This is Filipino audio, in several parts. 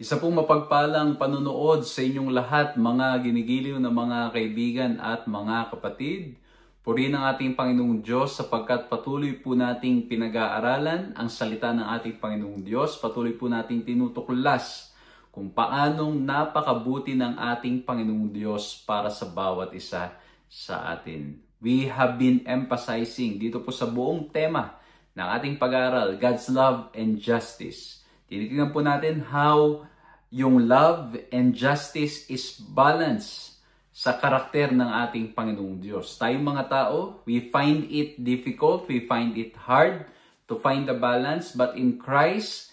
Isa pong mapagpalang panunood sa inyong lahat, mga ginigiliw na mga kaibigan at mga kapatid. Purihin ang ating Panginoong Diyos sapagkat patuloy po nating pinag-aaralan ang salita ng ating Panginoong Diyos. Patuloy po nating tinutuklas kung paanong napakabuti ng ating Panginoong Diyos para sa bawat isa sa atin. We have been emphasizing dito po sa buong tema ng ating pag-aaral, God's love and justice. Tinitingnan po natin how yung love and justice is balanced sa karakter ng ating Panginoong Diyos. Tayong mga tao, we find it difficult, we find it hard to find the balance, but in Christ,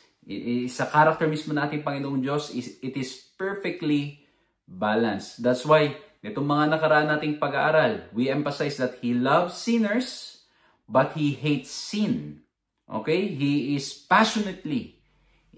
sa karakter mismo ng ating Panginoong Diyos, it is perfectly balanced. That's why, itong mga nakaraan nating pag-aaral, we emphasize that He loves sinners, but He hates sin. Okay? He is passionately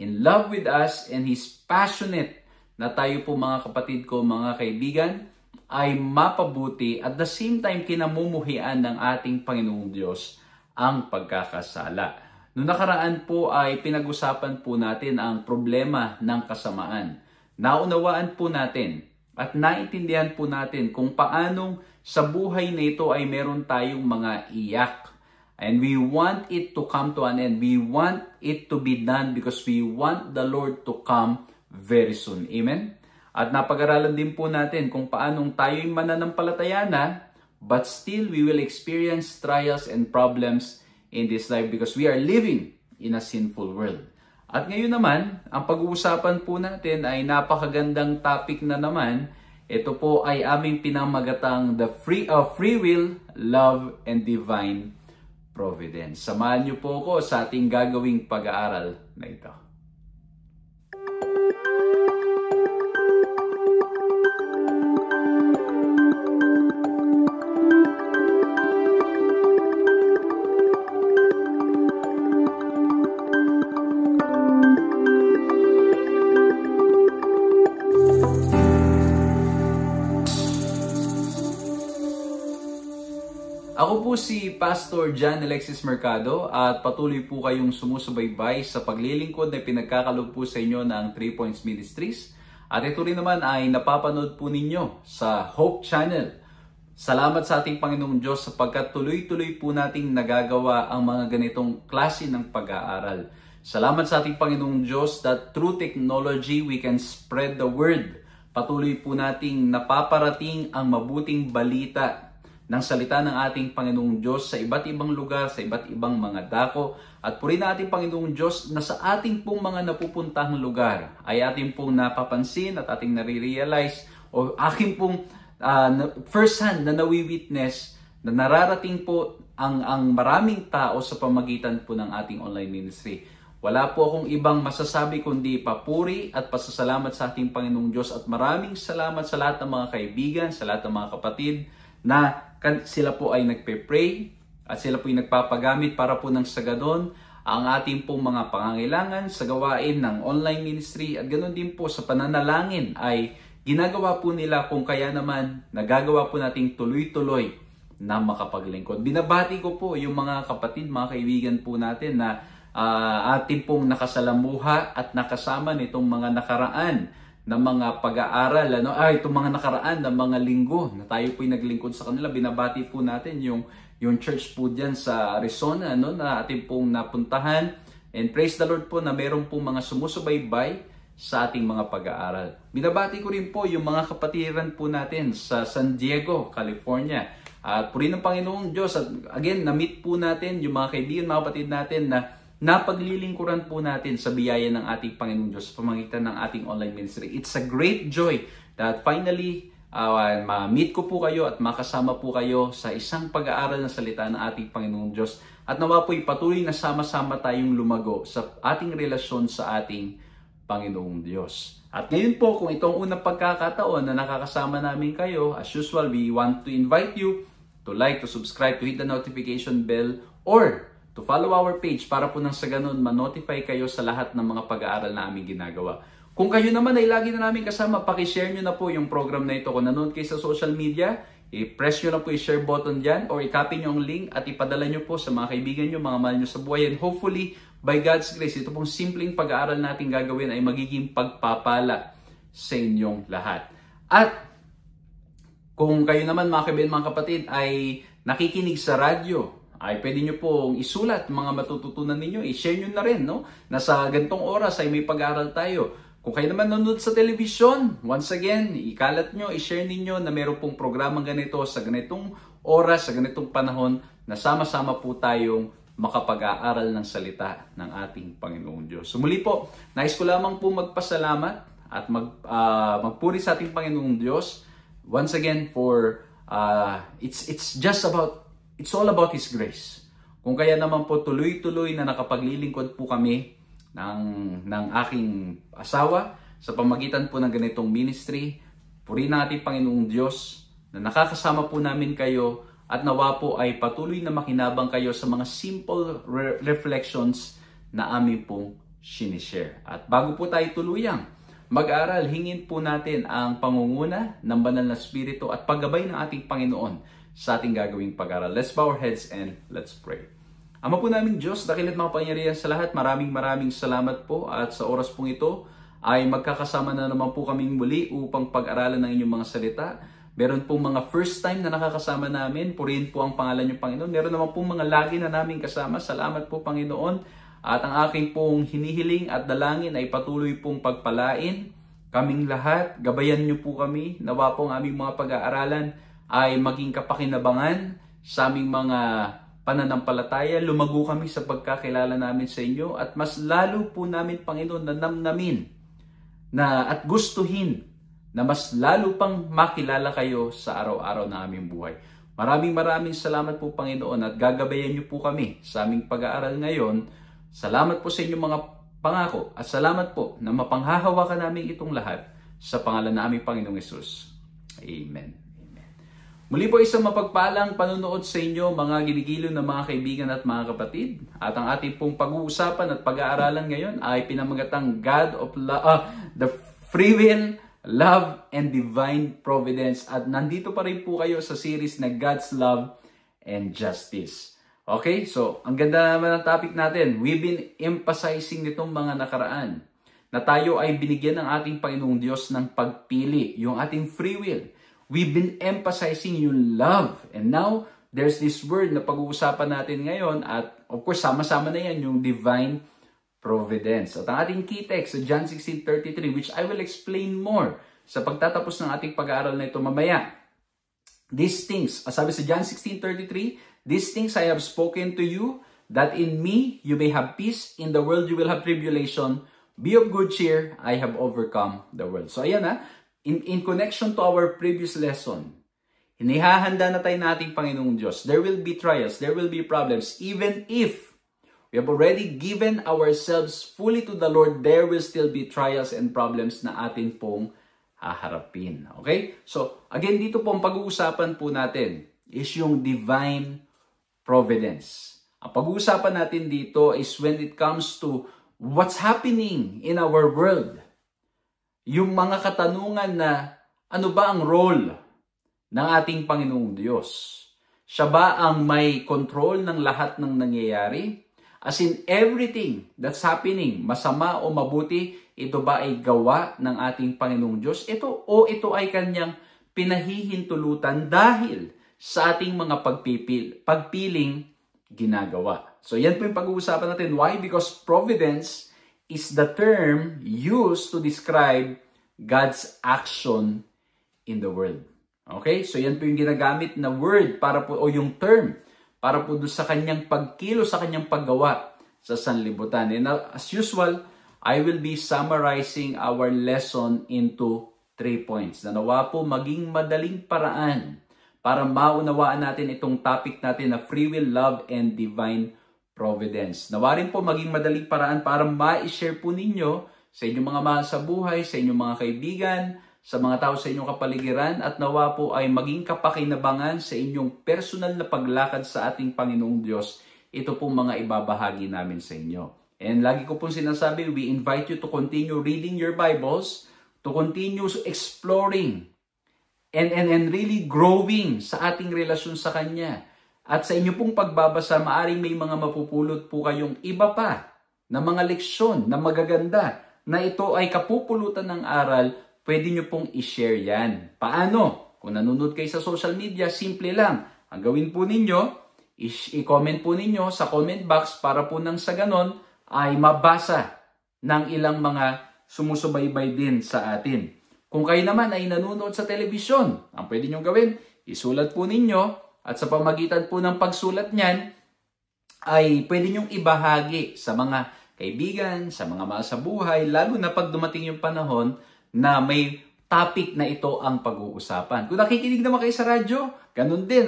in love with us, and He's passionate na tayo po mga kapatid ko, mga kaibigan, ay mapabuti at the same time kinamumuhian ng ating Panginoong Diyos ang pagkakasala. Noong nakaraan po ay pinag-usapan po natin ang problema ng kasamaan. Naunawaan po natin at naintindihan po natin kung paanong sa buhay na ito ay meron tayong mga iyak. And we want it to come to an end. We want it to be done because we want the Lord to come very soon. Amen? At napag-aralan din po natin kung paanong tayo'y mananampalataya na, but still we will experience trials and problems in this life because we are living in a sinful world. At ngayon naman, ang pag-uusapan po natin ay napakagandang topic na naman. Ito po ay aming pinamagatang the free will, love, and divine providence. Samahan niyo po ako sa ating gagawing pag-aaral na ito. Ako po si Pastor John Alexis Mercado at patuloy po kayong sumusubaybay sa paglilingkod na pinagkakaloob po sa inyo ng 3 Points Ministries. At ito rin naman ay napapanood po ninyo sa Hope Channel. Salamat sa ating Panginoong Diyos sapagkat tuloy-tuloy po nating nagagawa ang mga ganitong klase ng pag-aaral. Salamat sa ating Panginoong Diyos that through technology we can spread the word. Patuloy po nating napaparating ang mabuting balita ng salita ng ating Panginoong Diyos sa iba't ibang lugar, sa iba't ibang mga dako. At purihin ating Panginoong Diyos na sa ating pong mga napupuntahang lugar ay ating pong napapansin at ating nare-realize o aking pong first hand na nawi-witness na nararating po ang maraming tao sa pamagitan po ng ating online ministry. Wala po akong ibang masasabi kundi papuri at pasasalamat sa ating Panginoong Diyos at maraming salamat sa lahat ng mga kaibigan, sa lahat ng mga kapatid na sila po ay nagpe-pray at sila po ay nagpapagamit para po ng sagadon ang ating pong mga pangangailangan sa gawain ng online ministry at ganoon din po sa pananalangin ay ginagawa po nila kung kaya naman nagagawa po nating tuloy-tuloy na makapaglingkod. Binabati ko po yung mga kapatid, mga kaibigan po natin na ating pong nakasalamuha at nakasama nitong mga nakaraan na mga pag-aaral, itong mga nakaraan na mga linggo na tayo po'y naglingkod sa kanila. Binabati po natin yung church po dyan sa Arizona na ating pong napuntahan. And praise the Lord po na meron pong mga sumusubaybay sa ating mga pag-aaral. Binabati ko rin po yung mga kapatiran po natin sa San Diego, California. At purihin ng Panginoong Diyos. At again, na-meet po natin yung mga kaibigan, mga kapatid natin na napaglilingkuran po natin sa biyaya ng ating Panginoong Diyos sa pamagitan ng ating online ministry. It's a great joy that finally ma-meet ko po kayo at makasama po kayo sa isang pag-aaral ng salita ng ating Panginoong Diyos. At nawa po'y patuloy na sama-sama tayong lumago sa ating relasyon sa ating Panginoong Diyos. At ngayon po, kung itong unang pagkakataon na nakakasama namin kayo, as usual, we want to invite you to like, to subscribe, to hit the notification bell, or to follow our page para po nang sa ganun ma-notify kayo sa lahat ng mga pag-aaral na aming ginagawa. Kung kayo naman ay lagi na namin kasama, pakishare nyo na po yung program na ito. Kung nanonood kayo sa social media, i-press nyo na po yung share button dyan or i-copy nyo ang link at ipadala nyo po sa mga kaibigan nyo, mga mahal nyo sa buhay. And hopefully, by God's grace, ito pong simpleng pag-aaral natin gagawin ay magiging pagpapala sa inyong lahat. At kung kayo naman mga kaibigan, mga kapatid ay nakikinig sa radyo, ay pwede nyo pong isulat mga matututunan ninyo, i-share nyo na rin, no? Nasa gantong oras ay may pag-aaral tayo. Kung kayo naman nanonood sa television, once again, ikalat nyo, i-share ninyo na meron pong programang ganito sa ganitong oras, sa ganitong panahon, na sama-sama po tayong makapag-aaral ng salita ng ating Panginoong Diyos. So muli po, nais ko lamang po magpasalamat at magpuri sa ating Panginoong Diyos. Once again, for it's all about His grace. Kung kaya naman po tuloy-tuloy na nakapaglilingkod po kami ng aking asawa sa pamagitan po ng ganitong ministry, purihin ang ating Panginoong Diyos na nakakasama po namin kayo at nawa po ay patuloy na makinabang kayo sa mga simple reflections na amin pong sinishare. At bago po tayo tuluyang mag-aral, hingin po natin ang pangunguna ng Banal na Espiritu at paggabay ng ating Panginoon sa ating gagawing pag-aral. Let's bow our heads and let's pray. Ama po namin Diyos, dakilat makapangyarihan sa lahat, maraming salamat po at sa oras pong ito ay magkakasama na naman po kaming muli upang pag-aralan ng inyong mga salita. Meron pong mga first time na nakakasama namin, purihin po ang pangalan niyo Panginoon. Meron naman pong mga lagi na namin kasama, salamat po Panginoon. At ang aking pong hinihiling at dalangin ay patuloy pong pagpalain kaming lahat, gabayan niyo po kami, nawa po ang aming mga pag-aaralan ay maging kapakinabangan sa aming mga pananampalataya, lumago kami sa pagkakilala namin sa inyo at mas lalo po namin Panginoon na namnamin at gustuhin na mas lalo pang makilala kayo sa araw-araw na aming buhay. Maraming salamat po Panginoon at gagabayan niyo po kami sa aming pag-aaral ngayon. Salamat po sa inyong mga pangako at salamat po na mapanghahawakan namin itong lahat sa pangalan na aming Panginoong Hesus. Amen. Muli po isang mapagpalang panunood sa inyo mga ginigiliw na mga kaibigan at mga kapatid. At ang ating pong pag-uusapan at pag-aaralan ngayon ay pinamagatang the Free Will, Love, and Divine Providence. At nandito pa rin po kayo sa series na God's Love and Justice. Okay, so ang ganda naman ng topic natin. We've been emphasizing nitong mga nakaraan na tayo ay binigyan ng ating Panginoong Diyos ng pagpili, yung ating free will. We've been emphasizing yung love. And now, there's this word na pag-uusapan natin ngayon at of course, sama-sama na yan yung divine providence. At ang ating key text sa John 16:33, which I will explain more sa pagtatapos ng ating pag-aaral na ito mamaya. These things, sabi sa John 16:33, these things I have spoken to you, that in me you may have peace. In the world you will have tribulation. Be of good cheer, I have overcome the world. So ayan in connection to our previous lesson, hinihahanda na tayo nating Panginoong Diyos. There will be trials, there will be problems. Even if we have already given ourselves fully to the Lord, there will still be trials and problems na atin pong haharapin. Okay? So, again, dito po ang pag-uusapan po natin is yung divine providence. Ang pag-uusapan natin dito is when it comes to what's happening in our world. Yung mga katanungan na ano ba ang role ng ating Panginoong Diyos? Siya ba ang may control ng lahat ng nangyayari? As in everything that's happening, masama o mabuti, ito ba ay gawa ng ating Panginoong Diyos? Ito ay kanyang pinahihintulutan dahil sa ating mga pagpiling ginagawa. So yan po yung pag-uusapan natin. Why? Because providence is the term used to describe God's action in the world. Okay? So yan po yung ginagamit na word para po, o yung term para po doon sa kanyang pagkilo, sa kanyang paggawa sa sanlibutan. And as usual, I will be summarizing our lesson into 3 points. Na nawa po maging madaling paraan para maunawaan natin itong topic natin na free will, love, and divine providence. Nawa rin po maging madaling paraan para ma-share po ninyo sa inyong mga mahal sa buhay, sa inyong mga kaibigan, sa mga tao sa inyong kapaligiran, at nawa po ay maging kapakinabangan sa inyong personal na paglakad sa ating Panginoong Diyos. Ito po mga ibabahagi namin sa inyo. And lagi ko pong sinasabi, we invite you to continue reading your Bibles, to continue exploring and really growing sa ating relasyon sa Kanya. At sa inyo pong pagbabasa, maaring may mga mapupulot po kayong iba pa na mga leksyon na magaganda na ito ay kapupulutan ng aral, pwede nyo pong i-share yan. Paano? Kung nanonood kayo sa social media, simple lang. Ang gawin po ninyo, i-comment po ninyo sa comment box para po nang sa ganon ay mabasa ng ilang mga sumusubaybay din sa atin. Kung kayo naman ay nanonood sa telebisyon, ang pwede nyo gawin, isulat po ninyo at sa pamagitan po ng pagsulat niyan ay pwede nyong ibahagi sa mga kaibigan, sa mga mahal sa buhay, lalo na pag dumating yung panahon na may topic na ito ang pag-uusapan. Kung nakikinig naman kayo sa radyo, ganun din,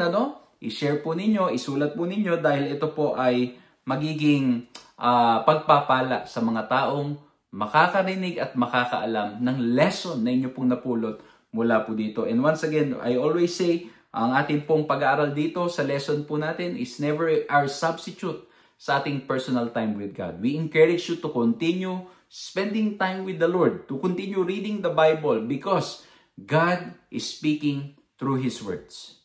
i-share po ninyo, isulat po ninyo dahil ito po ay magiging pagpapala sa mga taong makakarinig at makakaalam ng lesson na inyo pong napulot mula po dito. And once again, I always say, ang ating pong pag-aaral dito sa lesson po natin is never our substitute sa ating personal time with God. We encourage you to continue spending time with the Lord, to continue reading the Bible because God is speaking through His words.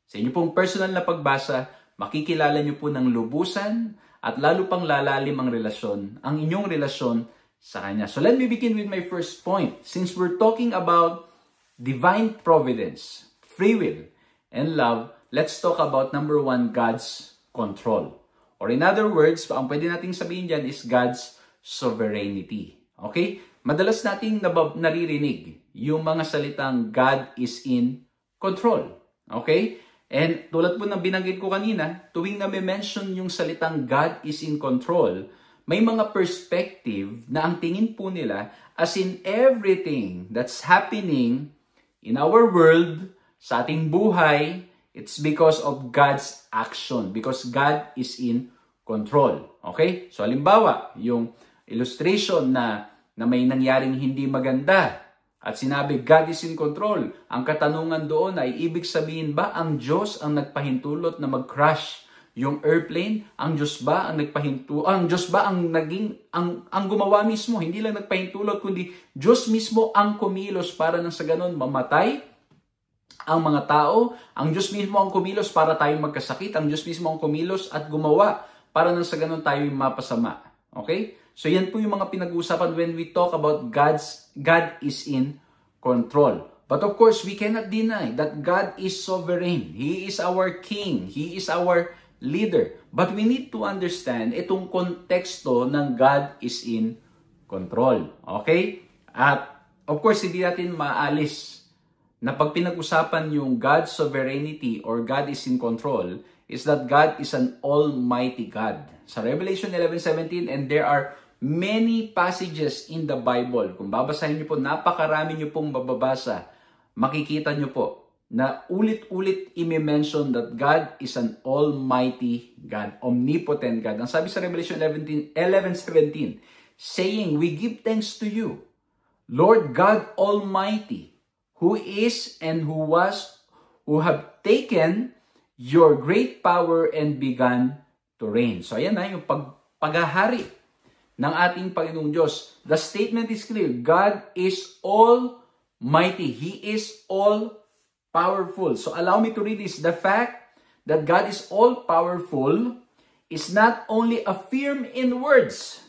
Sa inyo pong personal na pagbasa, makikilala niyo po ng lubusan at lalo pang lalalim ang inyong relasyon sa Kanya. So let me begin with my first point. Since we're talking about divine providence, free will, and love, let's talk about number 1, God's control. Or in other words, ang pwede nating sabihin dyan is God's sovereignty. Okay? Madalas nating naririnig yung mga salitang God is in control. Okay? And tulad po ng binanggit ko kanina, tuwing na may mention yung salitang God is in control, may mga perspective na ang tingin po nila as in everything that's happening in our world, sa ating buhay, it's because of God's action. Because God is in control. Okay? So, halimbawa, yung illustration na may nangyaring hindi maganda at sinabi, God is in control. Ang katanungan doon ay, ibig sabihin ba ang Diyos ang nagpahintulot na mag-crash yung airplane? Ang Diyos ba ang ang gumawa mismo? Hindi lang nagpahintulot, kundi Diyos mismo ang kumilos para nang sa ganon mamatay ang mga tao. Ang Diyos mismo ang kumilos para tayong magkasakit. Ang Diyos mismo ang kumilos at gumawa para nang sa ganon tayo mapasama. Okay? So yan po yung mga pinag-uusapan when we talk about God is in control. But of course, we cannot deny that God is sovereign. He is our King. He is our leader. But we need to understand itong konteksto ng God is in control. Okay? At of course, hindi natin maalis na pag pinag-usapan yung God's sovereignty or God is in control, is that God is an almighty God. Sa Revelation 11:17, and there are many passages in the Bible. Kung babasahin niyo po, napakarami niyo pong bababasa, makikita niyo po na ulit-ulit i-mention that God is an almighty God, omnipotent God. Ang sabi sa Revelation 11:17, saying, we give thanks to you, Lord God Almighty, who is and who was, who have taken your great power and begun to reign. So ayan na yung paghahari ng ating Panginoong Diyos. The statement is clear. God is almighty. He is all powerful. So allow me to read this. The fact that God is all powerful is not only affirmed in words,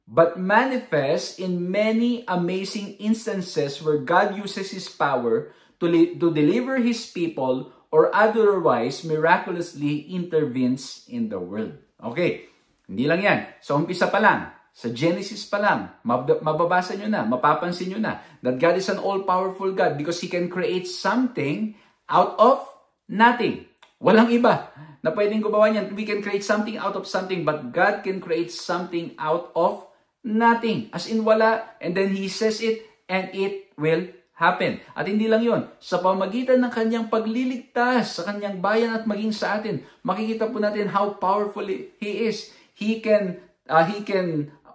but manifest in many amazing instances where God uses His power to deliver His people or otherwise miraculously intervenes in the world. Okay, hindi lang yan. Sa umpisa pa lang, sa Genesis pa lang, mababasa nyo na, mapapansin nyo na that God is an all-powerful God because He can create something out of nothing. Walang iba na pwedeng gumawa niyan. We can create something out of something, but God can create something out of nothing. As in wala, and then He says it, and it will happen. At hindi lang yon, sa pamagitan ng Kanyang pagliligtas sa Kanyang bayan at maging sa atin, makikita po natin how powerful He is. He can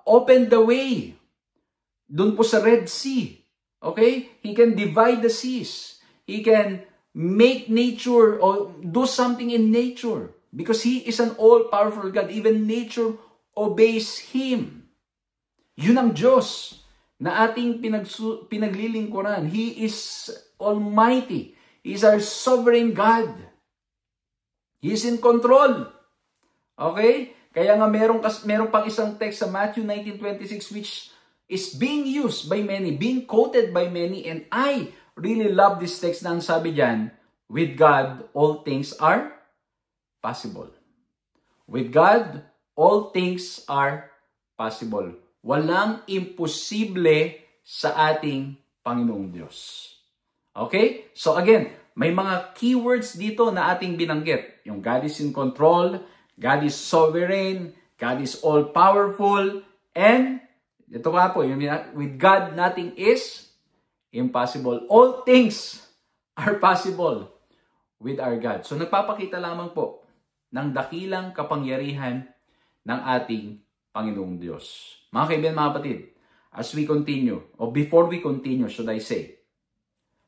open the way dun po sa Red Sea. Okay? He can divide the seas. He can make nature or do something in nature because He is an all-powerful God. Even nature obeys Him. Yun ang Diyos na ating pinaglilingkuran. He is almighty. He is our sovereign God. He is in control. Okay? Kaya nga meron pang isang text sa Matthew 19:26 which is being used by many, being quoted by many, and I really love this text na ang sabi diyan, with God, all things are possible. With God, all things are possible. Walang imposible sa ating Panginoong Diyos. Okay? So again, may mga keywords dito na ating binanggit. Yung God is in control, God is sovereign, God is all-powerful, and ito nga po, with God, nothing is impossible. All things are possible with our God. So nagpapakita lamang po ng dakilang kapangyarihan ng ating Panginoong Diyos. Mga kaibigan, mga kapatid, as we continue, or before we continue, should I say,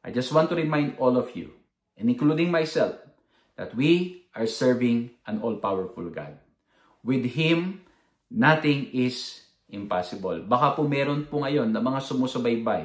I just want to remind all of you, and including myself, that we are serving an all-powerful God. With Him, nothing is impossible. Baka po meron po ngayon na mga sumusubaybay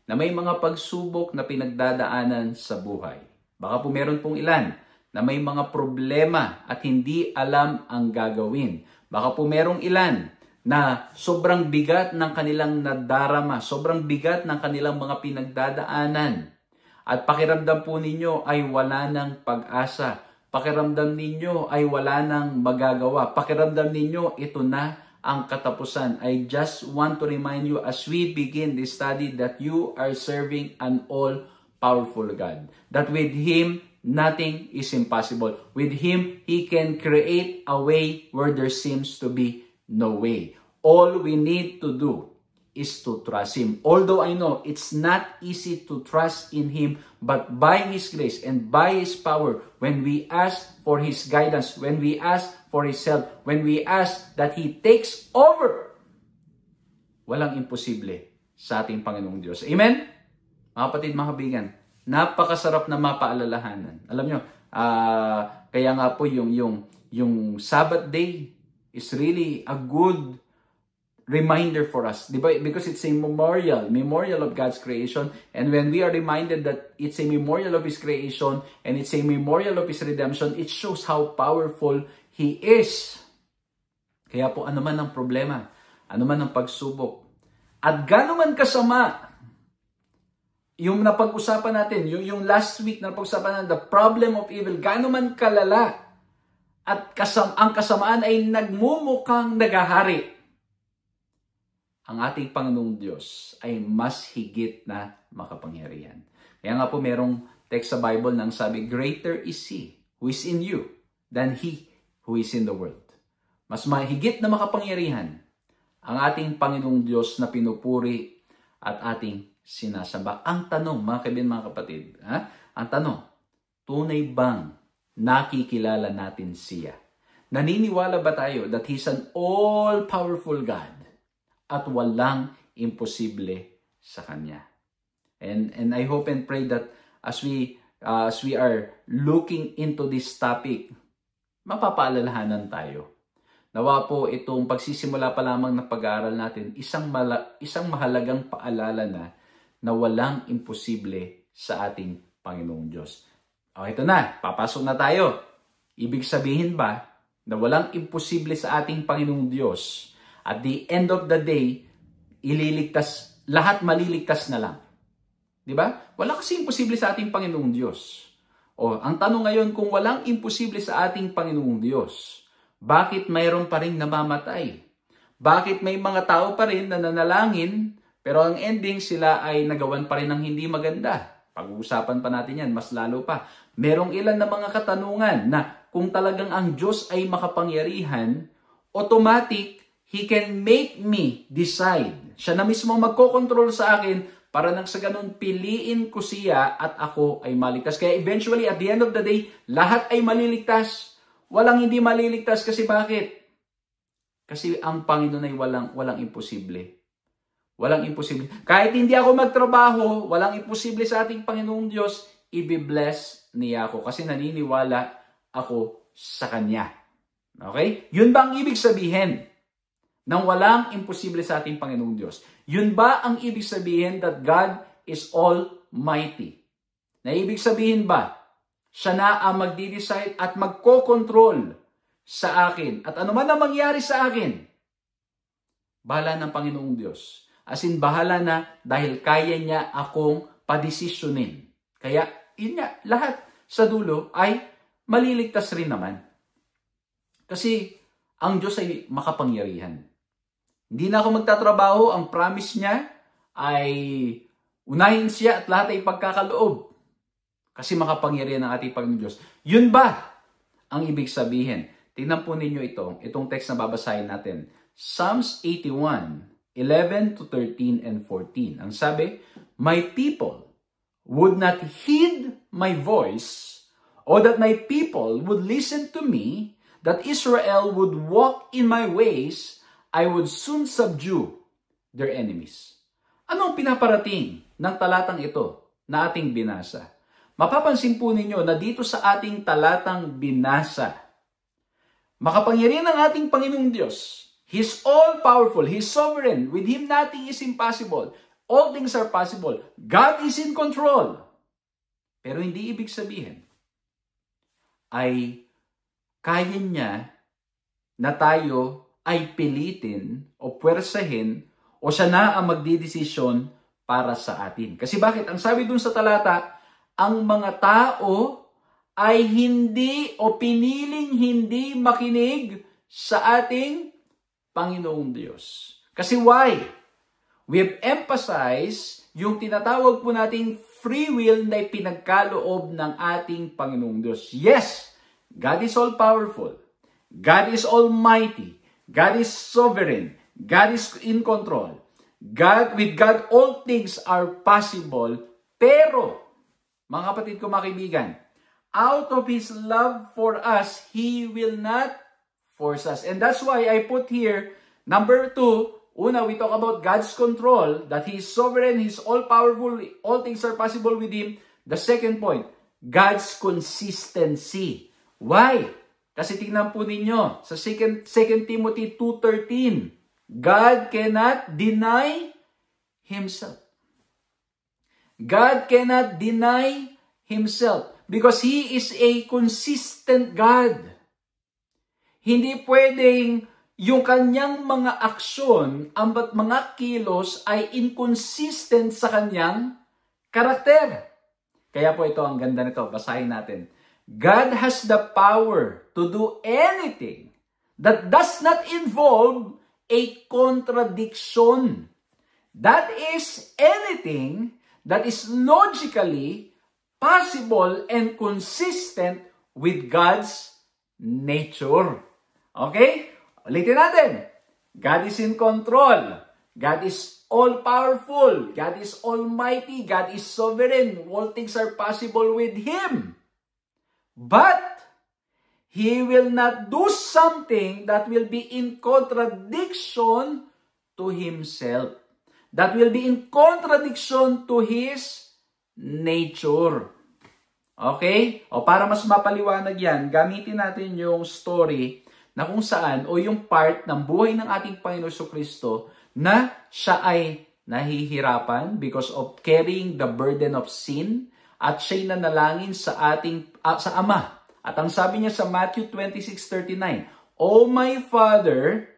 na may mga pagsubok na pinagdadaanan sa buhay. Baka po meron pong ilan na may mga problema at hindi alam ang gagawin. Baka po merong ilan na sobrang bigat ng kanilang nadarama, sobrang bigat ng kanilang mga pinagdadaanan. At pakiramdam po ninyo ay wala ng pag-asa. Pakiramdam ninyo ay wala ng magagawa. Pakiramdam ninyo ito na ang katapusan. I just want to remind you as we begin this study that you are serving an all-powerful God. That with Him, nothing is impossible. With Him, He can create a way where there seems to be no way. All we need to do is to trust Him. Although I know it's not easy to trust in Him, but by His grace and by His power, when we ask for His guidance, when we ask for His help, when we ask that He takes over, walang imposible sa ating Panginoong Diyos. Amen? Mga kapatid, mga kaibigan, napakasarap na mapaalalahanan. Alam nyo, kaya nga po yung Sabbath day is really a good reminder for us, di ba? Because it's a memorial of God's creation. And when we are reminded that it's a memorial of His creation and it's a memorial of His redemption, it shows how powerful He is. Kaya po, ano man ang problema, ano man ang pagsubok, at gano'n man kasama, yung napag-usapan natin, yung last week na napag-usapan natin, the problem of evil, gano'n man kalala, at ang kasamaan ay nagmumukhang nagahari, ang ating Panginoong Diyos ay mas higit na makapangyarihan. Kaya nga po merong text sa Bible nang sabi, greater is He who is in you than he who is in the world. Mas mahigit na makapangyarihan ang ating Panginoong Diyos na pinupuri at ating sinasamba. Ang tanong, mga kaibigan, mga kapatid, ang tanong, tunay bang nakikilala natin siya? Naniniwala ba tayo that He's an all-powerful God at walang imposible sa Kanya? And I hope and pray that as we are looking into this topic, mapapaalalahanan tayo. Nawa po itong pagsisimula pa lamang ng pag-aaral natin, isang mahalagang paalala na walang imposible sa ating Panginoong Diyos. Okay, ito na, papasok na tayo. Ibig sabihin ba na walang imposible sa ating Panginoong Diyos? At the end of the day, lahat maliligtas na lang. Di ba? Wala kasi imposible sa ating Panginoong Diyos. Ang tanong ngayon, kung walang imposible sa ating Panginoong Diyos, bakit mayroon pa rin namamatay? Bakit may mga tao pa rin na nanalangin, pero ang ending sila ay nagawan pa rin ng hindi maganda? Pag-uusapan pa natin yan, mas lalo pa. Merong ilan na mga katanungan na kung talagang ang Diyos ay makapangyarihan, automatic, He can make me decide. Siya na mismo magkokontrol sa akin para nang sa ganun piliin ko siya at ako ay maligtas. Kaya eventually, at the end of the day, lahat ay maliligtas. Walang hindi maliligtas. Kasi bakit? Kasi ang Panginoon ay walang imposible. Walang imposible. Kahit hindi ako magtrabaho, walang imposible sa ating Panginoong Diyos, i-bless niya ako. Kasi naniniwala ako sa Kanya. Okay? Yun ba ang ibig sabihin nang walang imposible sa ating Panginoong Diyos? Yun ba ang ibig sabihin that God is almighty? Na ibig sabihin ba, siya na ang magdi-decide at magko-control sa akin? At ano man ang mangyari sa akin, bahala ng Panginoong Diyos. As in, bahala na dahil kaya niya akong padesisyonin. Kaya, yun nga, lahat sa dulo ay maliligtas rin naman. Kasi, ang Diyos ay makapangyarihan. Hindi na ako magtatrabaho, ang promise niya ay unahin siya at lahat ay pagkakaloob. Kasi makapangyarihan ang ating Panginoon Diyos. Yun ba ang ibig sabihin? Tingnan po ninyo itong text na babasahin natin. Psalms 81, 11 to 13 and 14. Ang sabi, my people would not heed my voice, or that my people would listen to me, that Israel would walk in my ways, I would soon subdue their enemies. Ano ang pinaparating ng talatang ito na ating binasa? Mapapansin po ninyo na dito sa ating talatang binasa, makapangyarihan ng ating Panginoong Diyos. He's all-powerful. He's sovereign. With Him, nothing is impossible. All things are possible. God is in control. Pero hindi ibig sabihin ay kaya niya na tayo ay pilitin o puwersahin o siya na ang magdidesisyon para sa atin. Kasi bakit? Ang sabi dun sa talata, ang mga tao ay hindi o piniling hindi makinig sa ating Panginoong Diyos. Kasi why? We have emphasized yung tinatawag po nating free will na ipinagkaloob ng ating Panginoong Diyos. Yes, God is all-powerful. God is almighty. God is sovereign. God is in control. With God, all things are possible. Pero, mga kapatid ko, mga kaibigan, out of His love for us, He will not force us. And that's why I put here, number 2, una, we talk about God's control, that He is sovereign, He's all-powerful, all things are possible with Him. The second point, God's consistency. Why? Kasi tingnan po ninyo, sa 2 Timothy 2:13, God cannot deny Himself. God cannot deny Himself because He is a consistent God. Hindi pwedeng yung kanyang mga aksyon, ang mga kilos ay inconsistent sa kanyang karakter. Kaya po ito, ang ganda nito. Basahin natin. God has the power to do anything that does not involve a contradiction. That is anything that is logically possible and consistent with God's nature. Okay? Ulitin natin. God is in control. God is all-powerful. God is almighty. God is sovereign. All things are possible with Him. But He will not do something that will be in contradiction to Himself. That will be in contradiction to His nature. Okay? O para mas mapaliwanag yan, gamitin natin yung story na kung saan o yung part ng buhay ng ating Panginoon Jesucristo na siya ay nahihirapan because of carrying the burden of sin at siya'y nanalangin sa sa Ama. At ang sabi niya sa Matthew 26:39, "O my Father,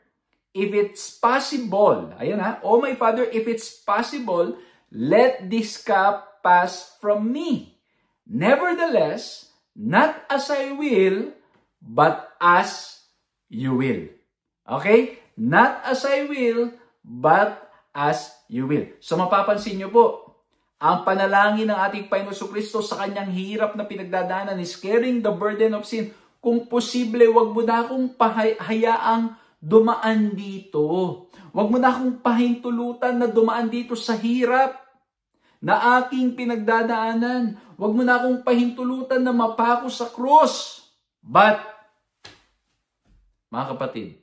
if it's possible," ayun ha, "O my Father, if it's possible, let this cup pass from me. Nevertheless, not as I will, but as you will." Okay? Not as I will, but as you will. So mapapansin niyo po, ang panalangin ng ating Panginoon Jesucristo sa kanyang hirap na pinagdadaanan is carrying the burden of sin. Kung posible, wag mo na akong hayaang dumaan dito. Wag mo na akong pahintulutan na dumaan dito sa hirap na aking pinagdadaanan. Wag mo na akong pahintulutan na mapako sa krus. But, mga kapatid,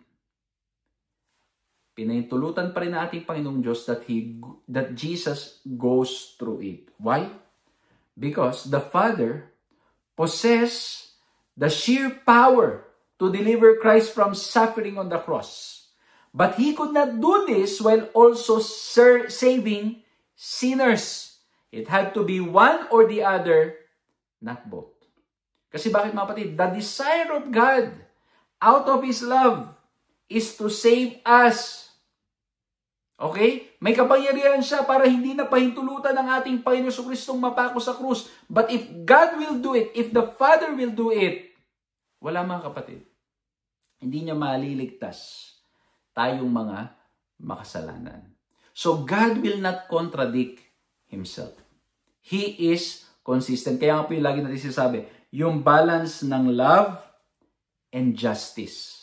pinahintulutan pa rin ng ating Panginoong Diyos that Jesus goes through it. Why? Because the Father possesses the sheer power to deliver Christ from suffering on the cross. But He could not do this while also saving sinners. It had to be one or the other, not both. Kasi bakit mga kapatid? The desire of God out of His love is to save us. Okay? May kapangyarihan siya para hindi na pahintulutan ng ating Panginoon Jesucristong mapako sa krus. But if God will do it, if the Father will do it, wala mga kapatid, hindi niya maliligtas tayong mga makasalanan. So God will not contradict Himself. He is consistent. Kaya nga po yung lagi natin sinasabi, yung balance ng love and justice.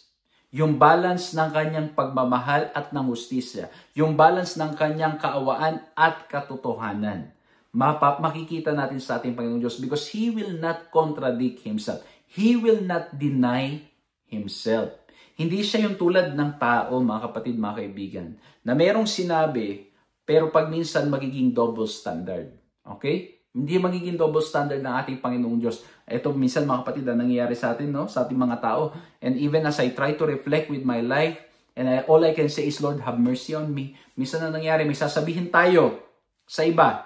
Yung balance ng kanyang pagmamahal at ng hustisya. Yung balance ng kanyang kaawaan at katotohanan. Makikita natin sa ating Panginoong Diyos because He will not contradict Himself. He will not deny Himself. Hindi siya yung tulad ng tao, mga kapatid, mga kaibigan, na merong sinabi, pero pag minsan magiging double standard. Okay? Hindi magiging double standard ng ating Panginoong Diyos. Ito minsan mga kapatid, nangyayari sa atin, no? Sa ating mga tao. And even as I try to reflect with my life And all I can say is, Lord, have mercy on me. Minsan na nangyari, may sasabihin tayo sa iba.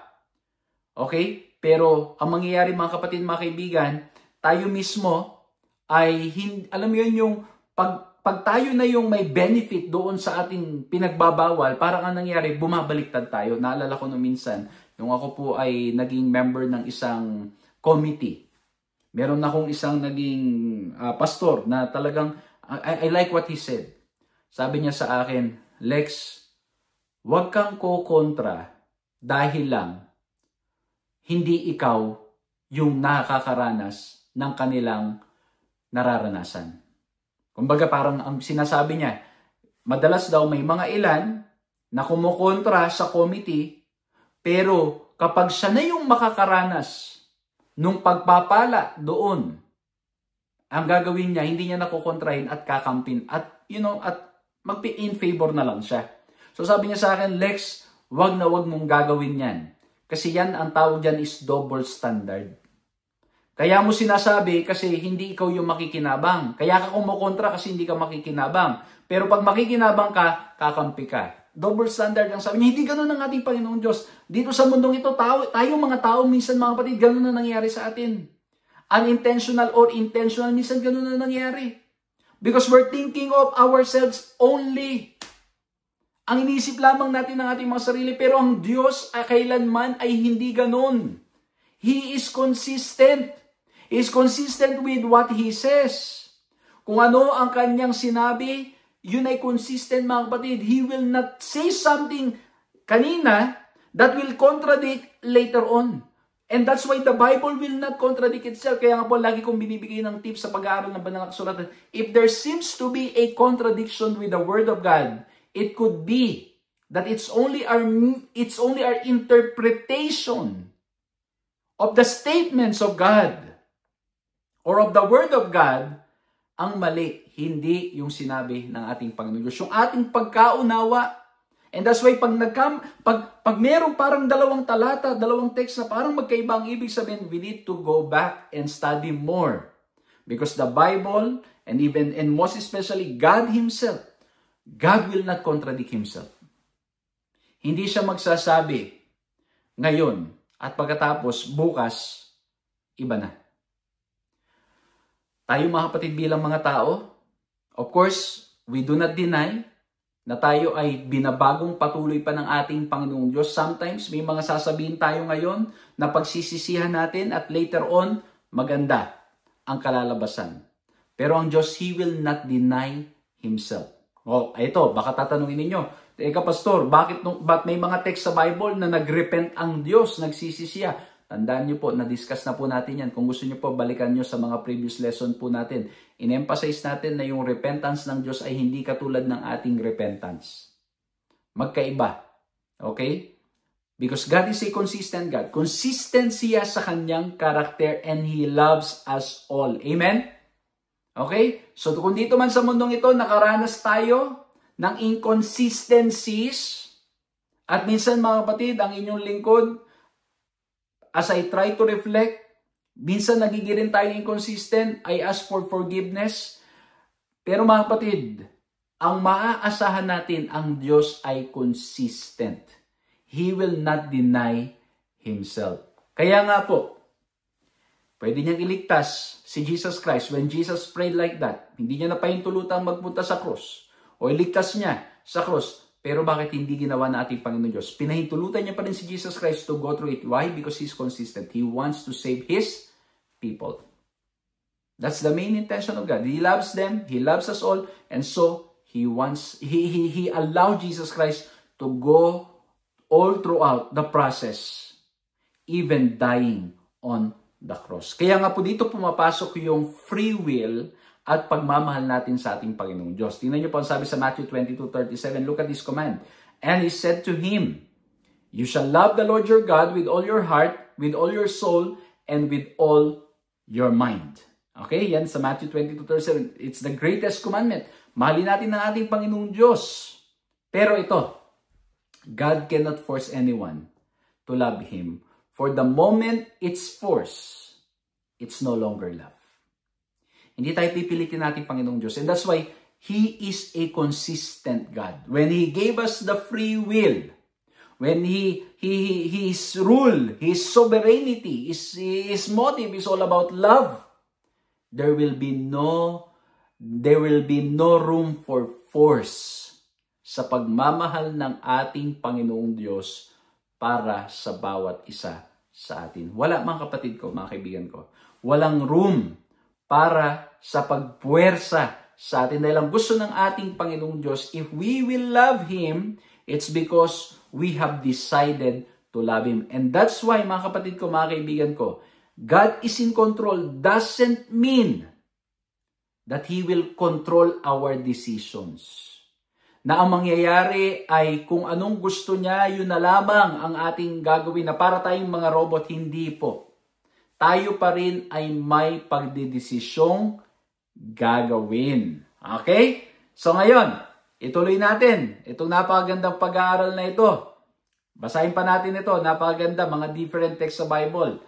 Okay? Pero ang mangyayari mga kapatid, mga kaibigan, tayo mismo ay, alam mo yun, yung pag tayo na yung may benefit doon sa ating pinagbabawal, parang ang nangyari, bumabaliktad tayo. Naalala ko nung minsan, nung ako po ay naging member ng isang committee. Meron akong isang naging pastor na talagang, I like what he said. Sabi niya sa akin, Lex, huwag kang kokontra dahil lang hindi ikaw yung nakakaranas ng kanilang nararanasan. Kumbaga parang ang sinasabi niya, madalas daw may mga ilan na kumukontra sa committee, pero kapag siya na yung makakaranas nung pagpapala doon, ang gagawin niya, hindi niya nakukontrahin at kakampin at at mag-in favor na lang siya. So sabi niya sa akin, Lex, wag na wag mong gagawin yan. Kasi yan, ang tawag dyan is double standard. Kaya mo sinasabi kasi hindi ikaw yung makikinabang. Kaya ka kumukontra kasi hindi ka makikinabang. Pero pag makikinabang ka, kakampi ka. Double standard ang sabi niya. Hindi ganun ang ating Panginoon Diyos. Dito sa mundong ito, tayo mga tao, minsan mga kapatid, ganun na nangyari sa atin. Unintentional or intentional, minsan ganun na nangyari. Because we're thinking of ourselves only. Ang iniisip lamang natin ng ating mga sarili, pero ang Diyos kailanman ay hindi ganun. He is consistent. He is consistent with what He says. Kung ano ang kanyang sinabi, yun ay consistent mga kapatid. He will not say something kanina that will contradict later on. And that's why the Bible will not contradict itself. Kaya nga po, lagi kong binibigay ng tips sa pag-aaral ng banal na kasulatan. If there seems to be a contradiction with the Word of God, it could be that it's only our interpretation of the statements of God or of the Word of God ang mali, hindi yung sinabi ng ating Panginoon Diyos. Yung ating pagkaunawa. And that's why pag merong parang dalawang talata, dalawang text na parang magkaiba ang ibig sabihin, we need to go back and study more. Because the Bible, and most especially God Himself, God will not contradict Himself. Hindi siya magsasabi ngayon at pagkatapos bukas, iba na. Tayo mga kapatid bilang mga tao, of course, we do not deny na tayo ay binabagong patuloy pa ng ating Panginoong Diyos. Sometimes may mga sasabihin tayo ngayon na pagsisisihan natin at later on, maganda ang kalalabasan. Pero ang Diyos, He will not deny Himself. O, ito, baka tatanungin ninyo, Eka Pastor, bakit may mga text sa Bible na nagrepent ang Diyos, nagsisisiya? Tandaan niyo po, na-discuss na po natin yan. Kung gusto niyo po, balikan niyo sa mga previous lesson po natin. In-emphasize natin na yung repentance ng Diyos ay hindi katulad ng ating repentance. Magkaiba. Okay? Because God is a consistent God. Consistent siya sa kanyang character and He loves us all. Amen? Okay? So kung dito man sa mundong ito, nakaranas tayo ng inconsistencies at minsan mga kapatid, ang inyong lingkod, as I try to reflect, minsan nagigirin tayo inconsistent, I ask for forgiveness. Pero mga kapatid, ang maaasahan natin, ang Diyos ay consistent. He will not deny Himself. Kaya nga po, pwede niyang iligtas si Jesus Christ when Jesus prayed like that. Hindi niya napahintulutang magpunta sa krus o iligtas niya sa krus. Pero bakit hindi ginawa na ating Panginoon Diyos? Pinahintulutan niya pa rin si Jesus Christ to go through it. Why? Because He's consistent. He wants to save His people. That's the main intention of God. He loves them. He loves us all. And so, He allowed Jesus Christ to go all throughout the process, even dying on the cross. Kaya nga po dito pumapasok yung free will at pagmamahal natin sa ating Panginoong Diyos. Tingnan niyo po ang sabi sa Matthew 22:37. Look at this command. And He said to him, you shall love the Lord your God with all your heart, with all your soul, and with all your mind. Okay? Yan sa Matthew 22:37. It's the greatest commandment. Mahalin natin ang ating Panginoong Diyos. Pero ito, God cannot force anyone to love Him. For the moment it's force, it's no longer love. Hindi tayo pipilitin natin Panginoong Diyos. And that's why, He is a consistent God. When He gave us the free will, when His rule, His sovereignty, His motive is all about love, there will be no room for force sa pagmamahal ng ating Panginoong Diyos para sa bawat isa sa atin. Wala, mga kapatid ko, mga kaibigan ko. Walang room para sa pagpuwersa sa atin. Dahil ang gusto ng ating Panginoong Diyos, if we will love Him, it's because we have decided to love Him. And that's why, mga kapatid ko, mga kaibigan ko, God is in control doesn't mean that He will control our decisions. Na ang mangyayari ay kung anong gusto niya, yun na lamang ang ating gagawin. Na para tayong mga robot, hindi po. Tayo pa rin ay may pagdedesisyong gagawin. Okay? So ngayon, ituloy natin. Itong napakagandang pag-aaral na ito. Basahin pa natin ito. Napakaganda, mga different texts sa Bible.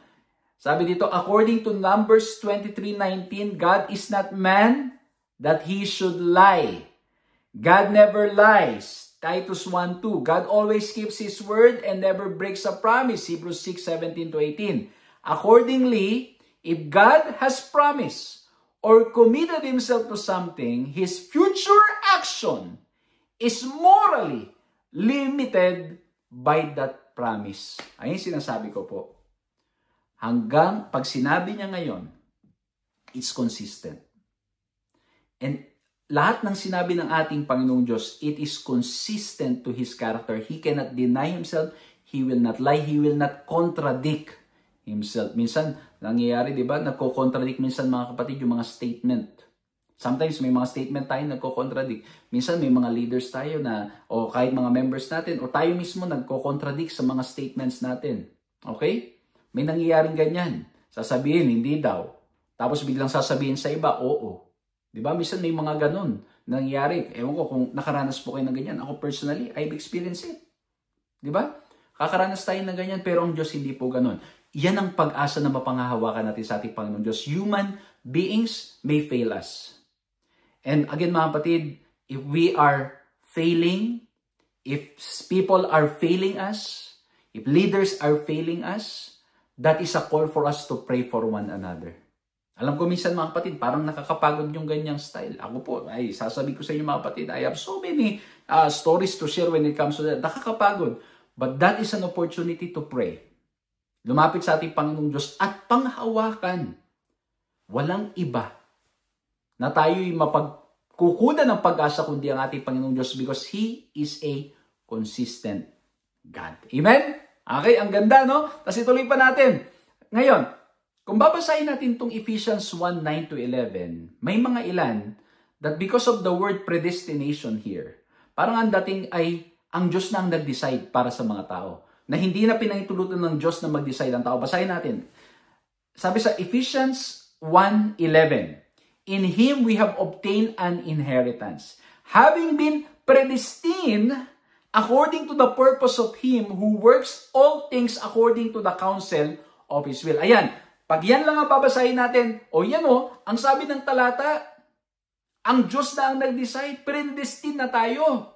Sabi dito, according to Numbers 23:19, God is not man that He should lie. God never lies. Titus 1:2, God always keeps His word and never breaks a promise. Hebrews 6:17-18. Accordingly, if God has promised or committed Himself to something, His future action is morally limited by that promise. Ayun sinasabi ko po. Hanggang pag sinabi niya ngayon, it's consistent. And lahat ng sinabi ng ating Panginoong Diyos, it is consistent to His character. He cannot deny Himself. He will not lie. He will not contradict Himself. Minsan, nangyayari, di ba? Nagko-contradict minsan, mga kapatid, yung mga statement. Sometimes may mga statement tayo nagko-contradict. Minsan may mga leaders tayo na, o kahit mga members natin, o tayo mismo nagko-contradict sa mga statements natin. Okay? May nangyayaring ganyan. Sasabihin, hindi daw. Tapos biglang sasabihin sa iba, oo. Di ba? Minsan may mga ganun nangyayari. Ewan ko kung nakaranas po kayo ng ganyan. Ako personally, I've experienced it. Di ba? Kakaranas tayo ng ganyan, pero ang Diyos hindi po ganun. Yan ang pag-asa na mapanghahawakan natin sa ating Panginoon Diyos. Human beings may fail us. And again, mga kapatid, if we are failing, if people are failing us, if leaders are failing us, that is a call for us to pray for one another. Alam ko minsan, mga kapatid, parang nakakapagod yung ganyang style. Ako po, ay sasabihin ko sa inyo, mga kapatid, I have so many stories to share when it comes to that. Nakakapagod. But that is an opportunity to pray. Lumapit sa ating Panginoong Diyos at panghawakan. Walang iba na tayo'y mapagkukunan ng pag-asa kundi ang ating Panginoong Diyos because He is a consistent God. Amen? Okay, ang ganda, no? Tapos ituloy pa natin. Ngayon, kung babasahin natin itong Ephesians 1:9-11, may mga ilan that because of the word predestination here, parang ang dating ay ang Diyos na ang nag-decide para sa mga tao. Na hindi na pinahintulutan ng Diyos na mag-decide ang tao. Basahin natin. Sabi sa Ephesians 1:11, in Him we have obtained an inheritance, having been predestined according to the purpose of Him who works all things according to the counsel of His will. Ayan, pag yan lang ang babasahin natin, o yan o, ang sabi ng talata, ang Diyos na ang nag-decide, predestined na tayo.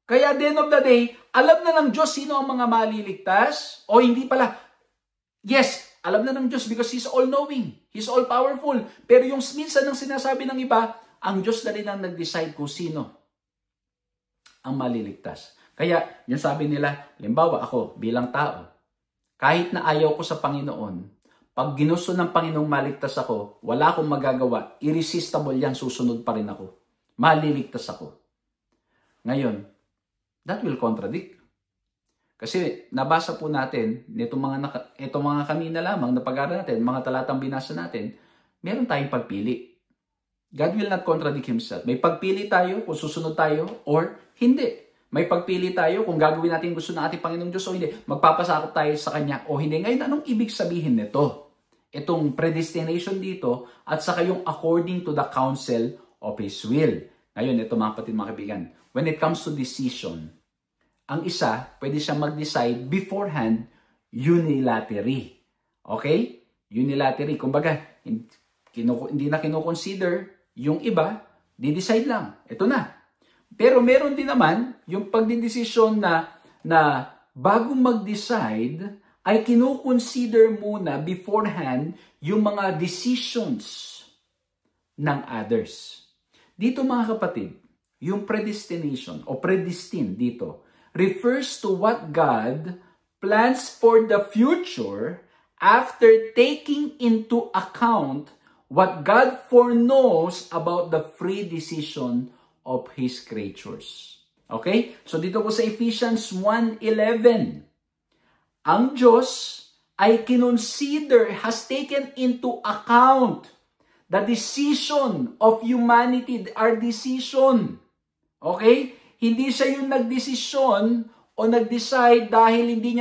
Kaya at the end of the day, alam na ng Diyos sino ang mga maliligtas, o hindi pala. Yes, alam na ng Diyos because He's all-knowing, He's all-powerful. Pero yung minsan ng sinasabi ng iba, ang Diyos na rin ang nag-decide kung sino ang maliligtas. Kaya, yung sabi nila, limbawa ako bilang tao, kahit na ayaw ko sa Panginoon, pag ginusto ng Panginoong maligtas ako, wala akong magagawa. Irresistible yan, susunod pa rin ako. Maliligtas ako. Ngayon, that will contradict. Kasi nabasa po natin, itong mga kanina lamang na pag-aaral natin, mga talatang binasa natin, meron tayong pagpili. God will not contradict Himself. May pagpili tayo kung susunod tayo or hindi. May pagpili tayo kung gagawin natin gusto ng ating Panginoong Diyos o hindi. Magpapasakop tayo sa Kanya o hindi. Ngayon, anong ibig sabihin nito? Itong predestination dito at saka yung according to the counsel of His will. Ngayon, ito mga kapatid, mga kaibigan. When it comes to decision, ang isa, pwede siya mag-decide beforehand unilaterally. Okay? Unilaterally. Kumbaga, hindi na kinoconsider yung iba Di-decide lang. Ito na. Pero meron din naman yung pagdidesisyon na bago mag-decide, ay kinukonsider muna beforehand yung mga decisions ng others. Dito mga kapatid, yung predestination o predestined dito refers to what God plans for the future after taking into account what God foreknows about the free decision of His creatures. Okay? So dito po sa Ephesians 1:11, ang Diyos ay has taken into account the decision of humanity, our decision. Okay? Hindi siya yung nagdesisyon o nag-decide dahil hindi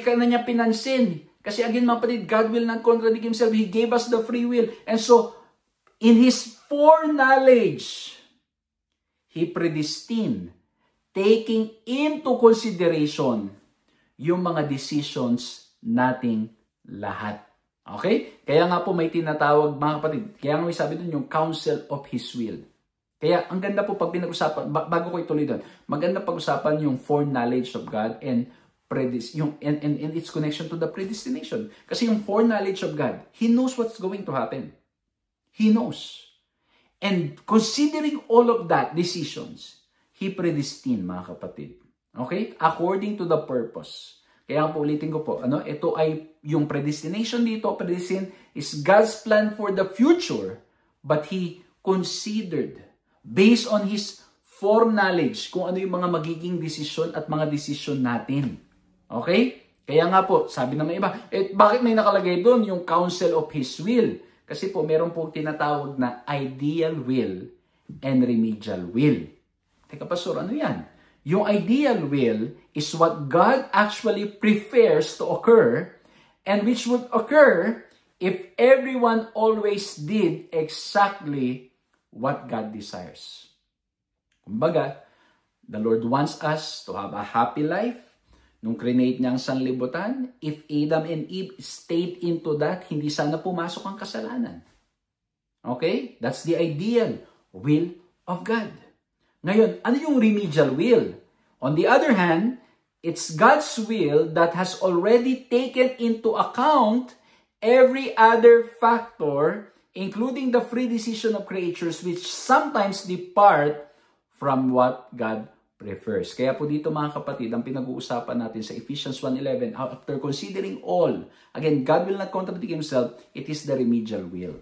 ka na niya pinansin. Kasi again, mga kapatid, God will not contradict Himself. He gave us the free will. And so, in His foreknowledge, He predestined, taking into consideration yung mga decisions nating lahat. Okay? Kaya nga po may tinatawag, mga kapatid, kaya nga may sabi dun yung counsel of His will. Kaya ang ganda po pag pinag-usapan, bago ko ituloy doon, maganda pag-usapan yung foreknowledge of God and its connection to the predestination. Kasi yung foreknowledge of God, He knows what's going to happen. He knows. And considering all of that decisions, He predestined, mga kapatid. Okay? According to the purpose. Kaya po ulitin ko po, ito ay yung predestination dito. Predestined is God's plan for the future, but He considered based on His foreknowledge kung ano yung mga magiging desisyon at mga desisyon natin. Okay? Kaya nga po, sabi ng mga iba, bakit may nakalagay doon yung counsel of His will? Kasi po, meron po tinatawag na ideal will and remedial will. Teka, Pastor, ano yan? Yung ideal will is what God actually prefers to occur and which would occur if everyone always did exactly what God desires. Kumbaga, the Lord wants us to have a happy life. Nung create niya ang sanlibutan, if Adam and Eve stayed into that, hindi sana pumasok ang kasalanan. Okay? That's the ideal will of God. Ngayon, ano yung remedial will? On the other hand, it's God's will that has already taken into account every other factor, including the free decision of creatures, which sometimes depart from what God prefers. Kaya po dito mga kapatid, ang pinag-uusapan natin sa Ephesians 1:11, after considering all, again, God will not contradict Himself, it is the remedial will.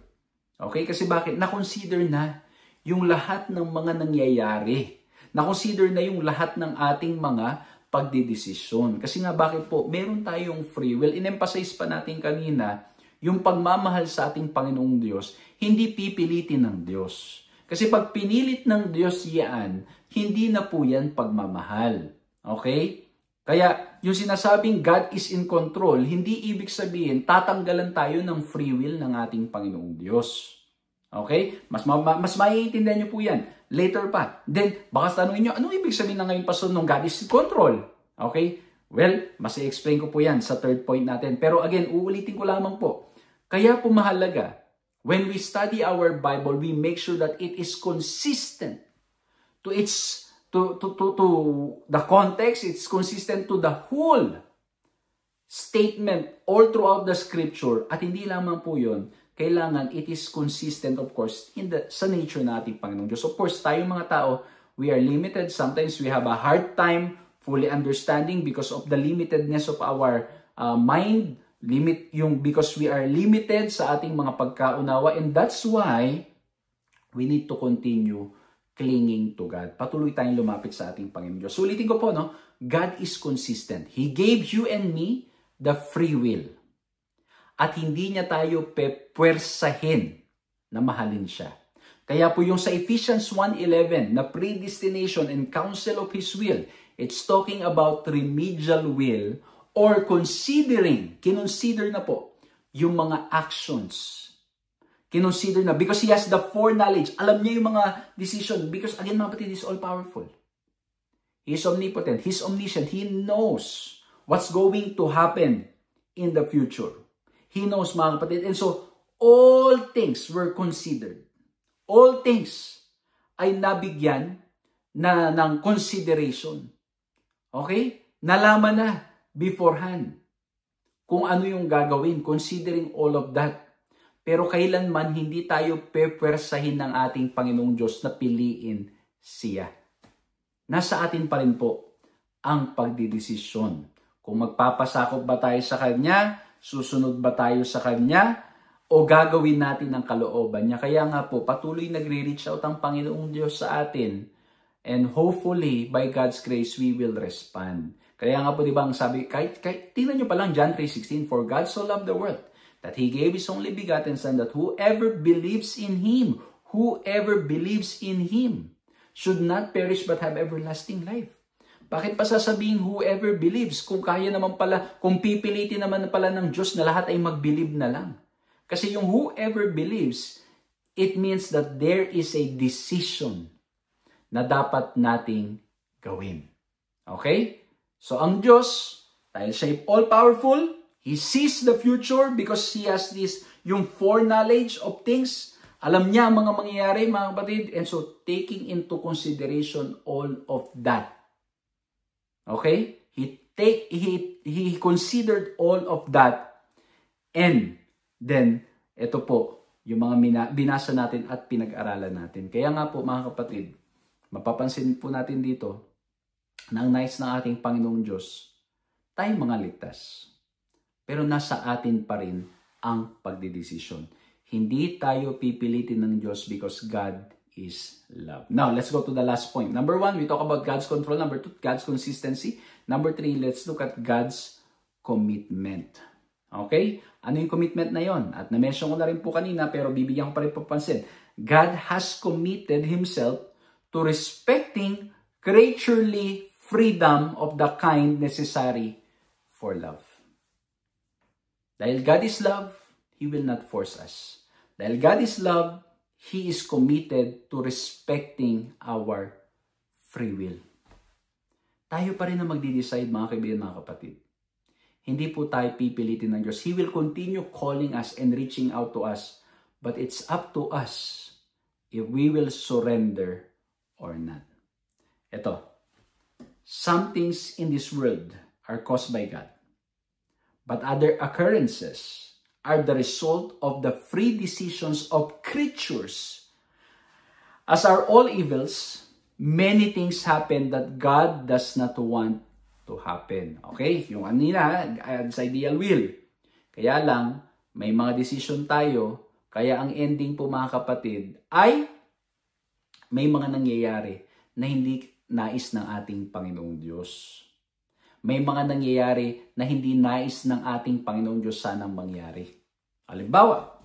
Okay? Kasi bakit? Na-consider na yung lahat ng mga nangyayari. Na-consider na yung lahat ng ating mga pagdidesisyon. Kasi nga bakit po? Meron tayong free will. In-emphasize pa natin kanina, yung pagmamahal sa ating Panginoong Diyos, hindi pipilitin ng Diyos. Kasi pag pinilit ng Diyos yan, hindi na po yan pagmamahal. Okay? Kaya yung sinasabing God is in control, hindi ibig sabihin tatanggalan tayo ng free will ng ating Panginoong Diyos. Okay? Mas maiintindihan nyo po yan later pa. Then, baka tanungin nyo, anong ibig sabihin na ngayon, Pastor, nung God is in control? Okay? Well, mas i-explain ko po yan sa third point natin. Pero again, uulitin ko lamang po. Kaya po mahalaga, when we study our Bible, we make sure that it is consistent to the context, it's consistent to the whole statement all throughout the scripture. At hindi lamang po yun, kailangan it is consistent, of course, sa nature nating Panginoong Diyos. Of course, tayong mga tao, we are limited. Sometimes we have a hard time fully understanding because of the limitedness of our mind, because we are limited sa ating mga pagkaunawa, and that's why we need to continue clinging to God. Patuloy tayong lumapit sa ating Panginoon Diyos. Sulitin ko po, God is consistent. He gave you and me the free will. At hindi niya tayo pepwersahin na mahalin siya. Kaya po yung sa Ephesians 1:11 na predestination and counsel of His will, it's talking about remedial will or kinonsider na po yung mga actions. Kinonsider na because He has the foreknowledge. Alam niya yung mga decision because again mga kapatid, He is all-powerful. He is omnipotent. He is omniscient. He knows what's going to happen in the future. He knows, mga kapatid. And so, all things were considered. All things ay nabigyan ng consideration. Okay? Nalaman na beforehand kung ano yung gagawin, considering all of that. Pero kailanman hindi tayo pepwersahin ng ating Panginoong Diyos na piliin siya. Nasa atin pa rin po ang pagdidesisyon. Kung magpapasakop ba tayo sa Kanya, susunod ba tayo sa Kanya, o gagawin natin ang kalooban niya. Kaya nga po, patuloy nagre-reach out ang Panginoong Diyos sa atin. And hopefully, by God's grace, we will respond. Kaya nga po, di ba, ang sabi, kahit tingnan nyo pa lang, John 3:16, "For God so loved the world, that He gave His only begotten Son, that whoever believes in Him, should not perish but have everlasting life." Bakit pa sasabihin whoever believes? Kung kaya naman pala, kung pipilitin naman pala ng Diyos na lahat ay mag-believe na lang. Kasi yung whoever believes, it means that there is a decision na dapat nating gawin. Okay? So ang Diyos, dahil siya all-powerful, He sees the future because He has this, yung foreknowledge of things. Alam niya ang mga mangyayari, mga kapatid. And so, taking into consideration all of that. Okay? He considered all of that. And then, ito po, yung mga binasa natin at pinag-aralan natin. Kaya nga po, mga kapatid, mapapansin po natin dito na ang nais ng ating Panginoong Diyos, tayong mga ligtas. Pero nasa atin pa rin ang pagdidesisyon. Hindi tayo pipilitin ng Diyos because God is love. Now, let's go to the last point. Number 1, we talk about God's control. Number 2, God's consistency. Number 3, let's look at God's commitment. Okay? Ano yung commitment na yon? At na-mention ko na rin po kanina, pero bibigyan ko pa rin papansin. God has committed Himself to respecting creaturely freedom of the kind necessary for love. Dahil God is love, He will not force us. Dahil God is love, He is committed to respecting our free will. Tayo pa rin na magdi-decide, mga kaibigan, mga kapatid. Hindi po tayo pipilitin ng Diyos. He will continue calling us and reaching out to us. But it's up to us if we will surrender or not. Ito. Some things in this world are caused by God. But other occurrences are the result of the free decisions of creatures. As are all evils, many things happen that God does not want to happen. Okay? Yung anina, sa ideal will. Kaya lang, may mga decision tayo, kaya ang ending po, mga kapatid, ay may mga nangyayari na hindi nais ng ating Panginoong Diyos. May mga nangyayari na hindi nais ng ating Panginoong Diyos sanang mangyari. Halimbawa,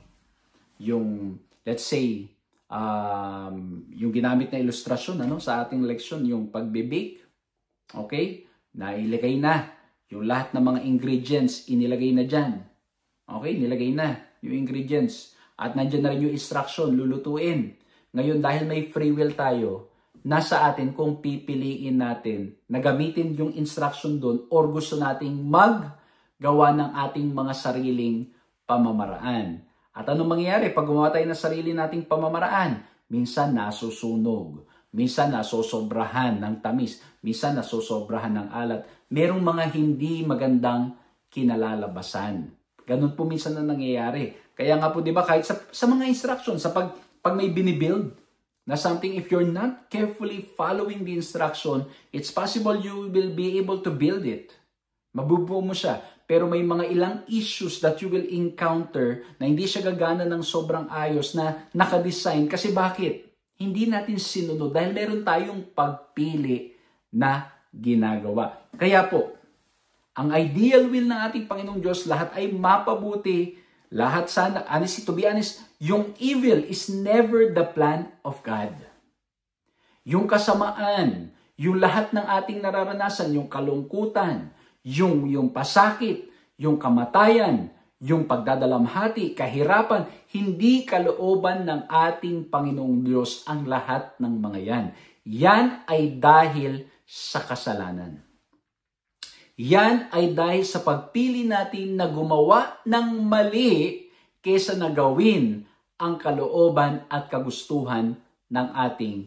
yung, let's say, yung ginamit na ilustrasyon sa ating leksyon, yung pagbe-bake, okay? Nailagay na. Yung lahat ng mga ingredients, inilagay na dyan. Okay? Nilagay na yung ingredients. At nandyan na rin yung instruction, lulutuin. Ngayon, dahil may free will tayo, nasa atin kung pipiliin natin na gamitin yung instruction doon or gusto nating maggawa ng ating mga sariling pamamaraan. At anong mangyayari pag gumawa tayo ng sarili nating pamamaraan? Minsan nasusunog, minsan nasosobrahan ng tamis, minsan nasosobrahan ng alat. Merong mga hindi magandang kinalalabasan. Ganun po minsan na nangyayari. Kaya nga po, di ba, kahit sa mga instructions, sa pag may binibuild, na something, if you're not carefully following the instruction, it's possible you will be able to build it. Mabubuo mo siya. Pero may mga ilang issues that you will encounter na hindi siya gagana ng sobrang ayos na nakadesign. Kasi bakit? Hindi natin sinunod dahil meron tayong pagpili na ginagawa. Kaya po, ang ideal will ng ating Panginoong Diyos, lahat ay mapabuti. Lahat sana, honestly, to be honest, yung evil is never the plan of God. Yung kasamaan, yung lahat ng ating nararanasan, yung kalungkutan, yung pasakit, yung kamatayan, yung pagdadalamhati, kahirapan, hindi kalooban ng ating Panginoong Diyos ang lahat ng mga yan. Yan ay dahil sa kasalanan. Yan ay dahil sa pagpili natin na gumawa ng mali kesa na gawin ang kalooban at kagustuhan ng ating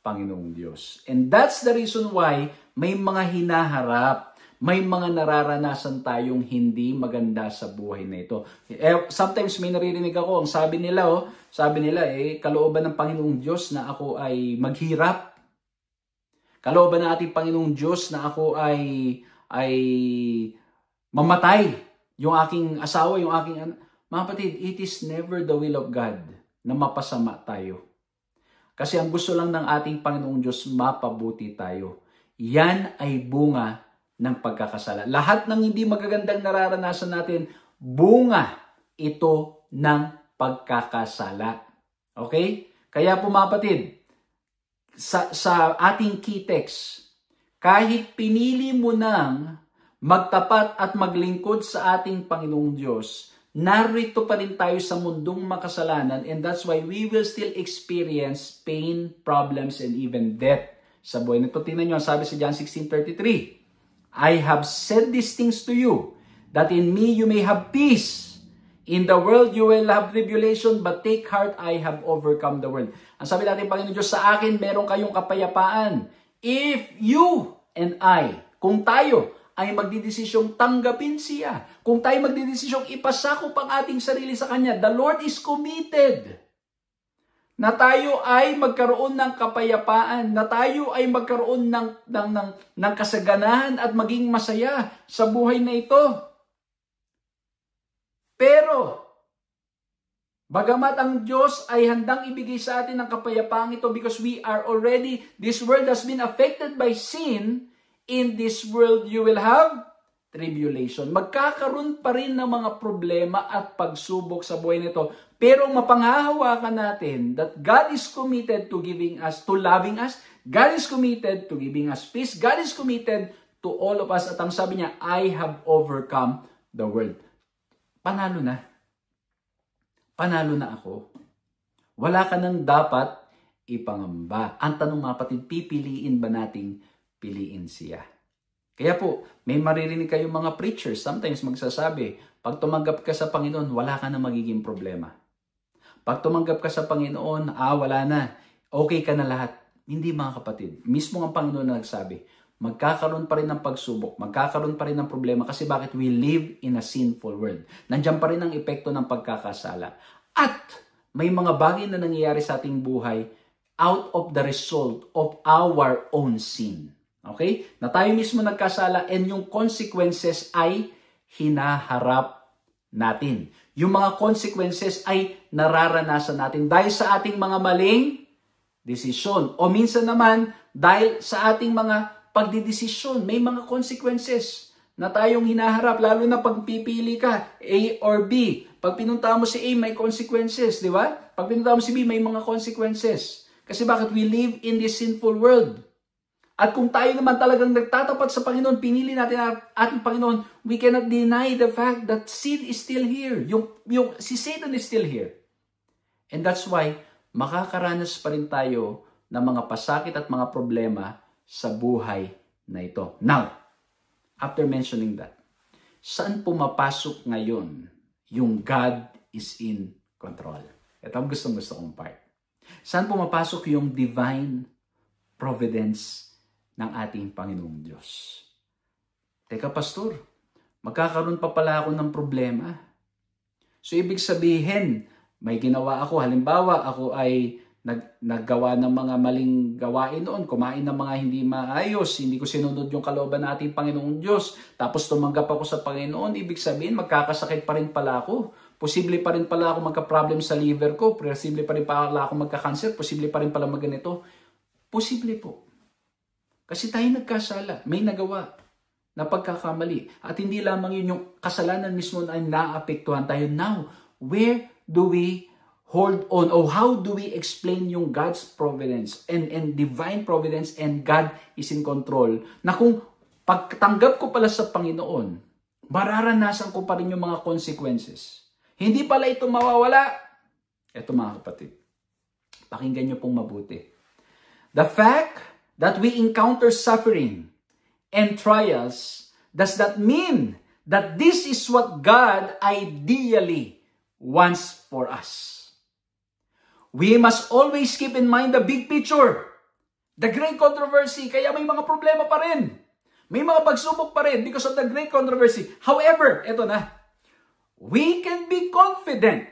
Panginoong Diyos. And that's the reason why may mga hinaharap, may mga nararanasan tayong hindi maganda sa buhay na ito. Sometimes may naririnig ako, ang sabi nila, kalooban ng Panginoong Diyos na ako ay maghirap. Kalooban ng ating Panginoong Diyos na ako ay mamatay. Yung aking asawa, yung aking anak. Mga kapatid, it is never the will of God na mapasama tayo. Kasi ang gusto lang ng ating Panginoong Diyos, mapabuti tayo. Yan ay bunga ng pagkakasala. Lahat ng hindi magagandang nararanasan natin, bunga ito ng pagkakasala. Okay? Kaya po mga kapatid, sa ating key text, kahit pinili mo nang magtapat at maglingkod sa ating Panginoong Diyos, narito pa rin tayo sa mundong makasalanan, and that's why we will still experience pain, problems, and even death sa buhay nito. Tingnan nyo, sabi sa John 16:33, I have said these things to you, that in me you may have peace. In the world you will have tribulation, but take heart, I have overcome the world. Ang sabi natin, Panginoon Diyos, sa akin meron kayong kapayapaan. If you and I, kung tayo ay magdidesisyong tanggapin siya, kung tayo magdidesisyong ipasakop ang ating sarili sa Kanya, the Lord is committed na tayo ay magkaroon ng kapayapaan, na tayo ay magkaroon ng kasaganahan at maging masaya sa buhay na ito. Pero, bagamat ang Diyos ay handang ibigay sa atin ang kapayapaan ito because we are already, this world has been affected by sin, in this world you will have tribulation. Magkakaroon pa rin ng mga problema at pagsubok sa buhay nito. Pero mapanghahawakan natin that God is committed to giving us, to loving us. God is committed to giving us peace. God is committed to all of us. At ang sabi niya, I have overcome the world. Panalo na. Panalo na ako. Wala ka nang dapat ipangamba. Ang tanong mga kapatid, pipiliin ba nating piliin siya? Kaya po, may maririnig kayong mga preachers, sometimes magsasabi, pag tumanggap ka sa Panginoon, wala ka na magiging problema. Pag tumanggap ka sa Panginoon, wala na. Okay ka na lahat. Hindi mga kapatid. Mismo ang Panginoon na nagsabi, magkakaroon pa rin ng pagsubok, magkakaroon pa rin ng problema. Kasi bakit? We live in a sinful world. Nandiyan pa rin ang epekto ng pagkakasala. At may mga bagay na nangyayari sa ating buhay out of the result of our own sin. Okay? Na tayo mismo nagkasala and yung consequences ay hinaharap natin. Yung mga consequences ay nararanasan natin dahil sa ating mga maling desisyon. O minsan naman, dahil sa ating mga pagdidesisyon, may mga consequences na tayong hinaharap. Lalo na pag pipili ka, A or B. Pag pinunta mo si A, may consequences, di ba? Pag pinunta mo si B, may mga consequences. Kasi bakit? We live in this sinful world. At kung tayo naman talagang nagtatapat sa Panginoon, pinili natin ang ating Panginoon, we cannot deny the fact that sin is still here. Si Satan is still here. And that's why, makakaranas pa rin tayo ng mga pasakit at mga problema sa buhay na ito. Now, after mentioning that, saan pumapasok ngayon yung God is in control? Ito ang gusto kong part. Saan pumapasok yung divine providence ng ating Panginoong Diyos? Teka, pastor, magkakaroon pa pala ako ng problema. So, ibig sabihin, may ginawa ako. Halimbawa, ako ay naggawa ng mga maling gawain noon, kumain ng mga hindi maayos, hindi ko sinunod yung kalooban ng ating Panginoong Diyos, tapos tumanggap ako sa Panginoon, ibig sabihin, magkakasakit pa rin pala ako. Posible pa rin pala ako magka-problem sa liver ko, posible pa rin pala ako magka-cancer, posible pa rin pala magganito. Posible po. Kasi tayo nagkasala, may nagawa na pagkakamali. At hindi lamang yun yung kasalanan mismo na naapektuhan tayo. Now, where do we hold on? O how do we explain yung God's providence and divine providence and God is in control? Na kung pagtanggap ko pala sa Panginoon, mararanasan ko pa rin yung mga consequences. Hindi pala ito mawawala. Ito mga kapatid, pakinggan nyo pong mabuti. The fact that we encounter suffering and trials, does that mean that this is what God ideally wants for us? We must always keep in mind the big picture. The great controversy, kaya may mga problema pa rin. May mga pagsubok pa rin because of the great controversy. However, eto na, we can be confident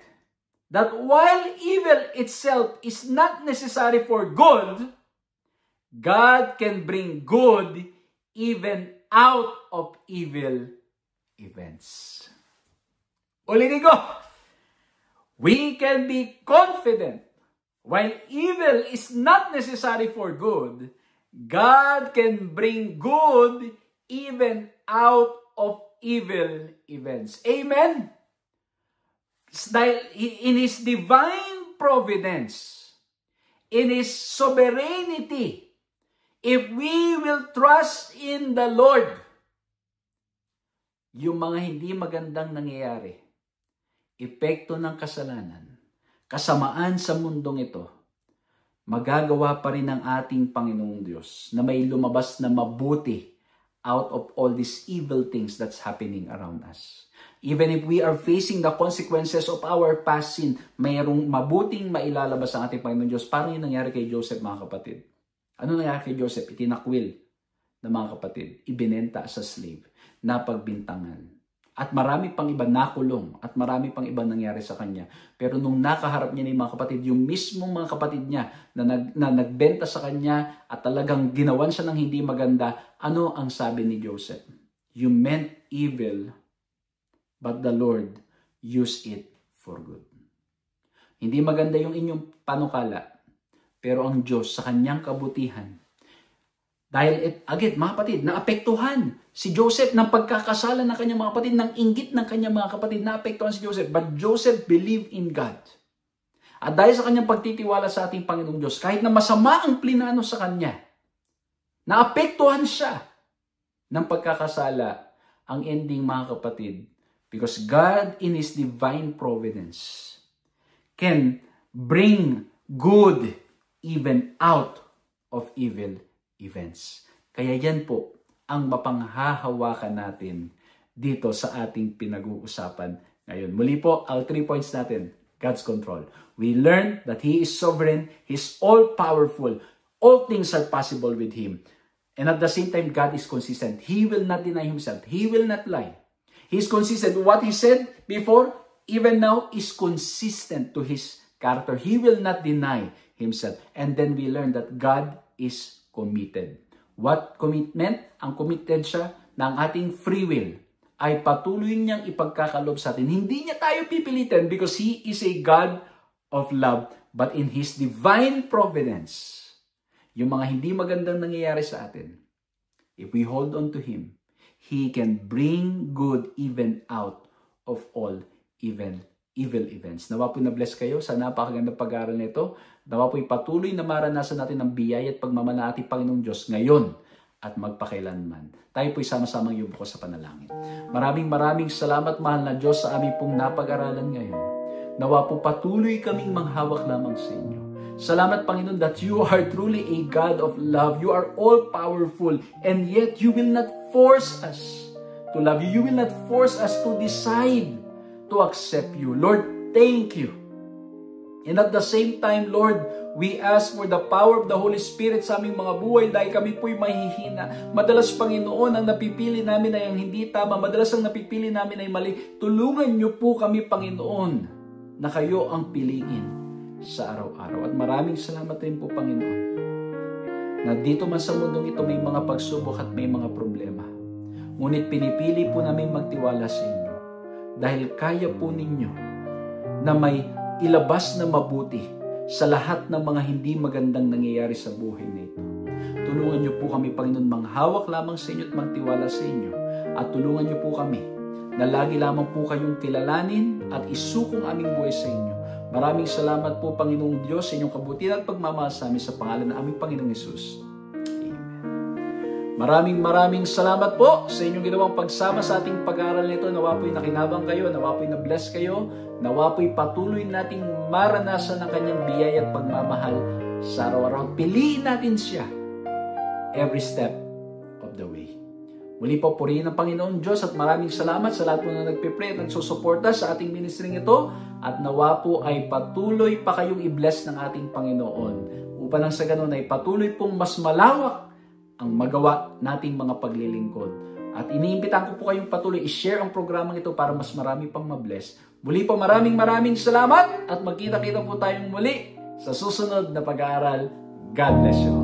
that while evil itself is not necessary for good, God can bring good even out of evil events. Ulitin ko, we can be confident while evil is not necessary for good, God can bring good even out of evil events. Amen? In His divine providence, in His sovereignty, if we will trust in the Lord, yung mga hindi magandang nangyayari, epekto ng kasalanan, kasamaan sa mundong ito, magagawa pa rin ng ating Panginoong Diyos na may lumabas na mabuti out of all these evil things that's happening around us. Even if we are facing the consequences of our past sin, mayroong mabuting mailalabas ang ating Panginoong Diyos. Parang yung nangyari kay Joseph, mga kapatid. Ano nangyari kay Joseph? Itinakwil ng mga kapatid. Ibinenta sa slave. Napagbintangan. At marami pang iba nakulong. At marami pang iba nangyari sa kanya. Pero nung nakaharap niya ni mga kapatid, yung mismong mga kapatid niya na nagbenta sa kanya at talagang ginawan siya ng hindi maganda, ano ang sabi ni Joseph? You meant evil, but the Lord used it for good. Hindi maganda yung inyong panukala, pero ang Diyos sa kanyang kabutihan, dahil again, mga kapatid, naapektuhan si Joseph ng pagkakasala ng kanyang mga kapatid, ng inggit ng kanyang mga kapatid, naapektuhan si Joseph. But Joseph believed in God. At dahil sa kanyang pagtitiwala sa ating Panginoong Diyos, kahit na masama ang plinano sa kanya, naapektuhan siya ng pagkakasala. Ang ending, mga kapatid, because God in His divine providence can bring good even out of evil events. Kaya yan po ang mapanghahawakan natin dito sa ating pinag-uusapan ngayon. Muli po, all 3 points natin. God's control. We learn that He is sovereign, He's all-powerful. All things are possible with Him. And at the same time, God is consistent. He will not deny Himself. He will not lie. He is consistent. What He said before, even now, is consistent to His character. He will not deny Himself. And then we learn that God is committed. What commitment? Ang committed siya na ang ating free will ay patuloy niyang ipagkakalob sa atin. Hindi niya tayo pipilitin because He is a God of love. But in His divine providence, yung mga hindi magandang nangyayari sa atin, if we hold on to Him, He can bring good even out of all evil events. Nawa po na-bless kayo sa napakagandang pag-aaral nito. Nawa po patuloy na maranasan natin ang biyaya at pagmamahal ng ating Panginoong Diyos ngayon at magpakailanman. Tayo po'y sama-samang yubo ko sa panalangin. Maraming salamat, mahal na Diyos, sa aming pong napag-aralan ngayon. Nawa po patuloy kaming manghawak lamang sa inyo. Salamat, Panginoon, that you are truly a God of love. You are all-powerful, and yet you will not force us to love you. You will not force us to decide to accept you. Lord, thank you. And at the same time, Lord, we ask for the power of the Holy Spirit sa aming mga buhay dahil kami po'y mahihina. Madalas, Panginoon, ang napipili namin ay ang hindi tama. Madalas ang napipili namin ay mali. Tulungan niyo po kami, Panginoon, na kayo ang piliin sa araw-araw. At maraming salamat rin po, Panginoon, na dito man sa mundong ito may mga pagsubok at may mga problema. Ngunit pinipili po namin magtiwala sa inyo dahil kaya po ninyo na may ilabas na mabuti sa lahat ng mga hindi magandang nangyayari sa buhay na ito. Tulungan niyo po kami, Panginoon, manghawak lamang sa inyo at magtiwala sa inyo. At tulungan niyo po kami na lagi lamang po kayong kilalanin at isukong aming buhay sa inyo. Maraming salamat po, Panginoong Diyos, sa inyong kabutihan at pagmamahal sa amin sa pangalan ng aming Panginoong Hesus. Maraming salamat po sa inyong ginawang pagsama sa ating pag-aaral nito. Nawa po'y nakinabang kayo, nawa po'y na-bless kayo, nawa po'y patuloy nating maranasan ang kanyang biyaya at pagmamahal sa araw-araw. Piliin natin siya every step of the way. Muli po, purihin ang Panginoon Diyos at maraming salamat sa lahat po na nagpipray at nagsusuporta sa ating ministry ito at nawa po ay patuloy pa kayong i-bless ng ating Panginoon upang lang sa ganun ay patuloy pong mas malawak ang magawa nating mga paglilingkod. At iniimbitahan ko po kayong patuloy i-share ang programang ito para mas marami pang mabless. Muli po maraming salamat at magkita-kita po tayong muli sa susunod na pag-aaral. God bless you.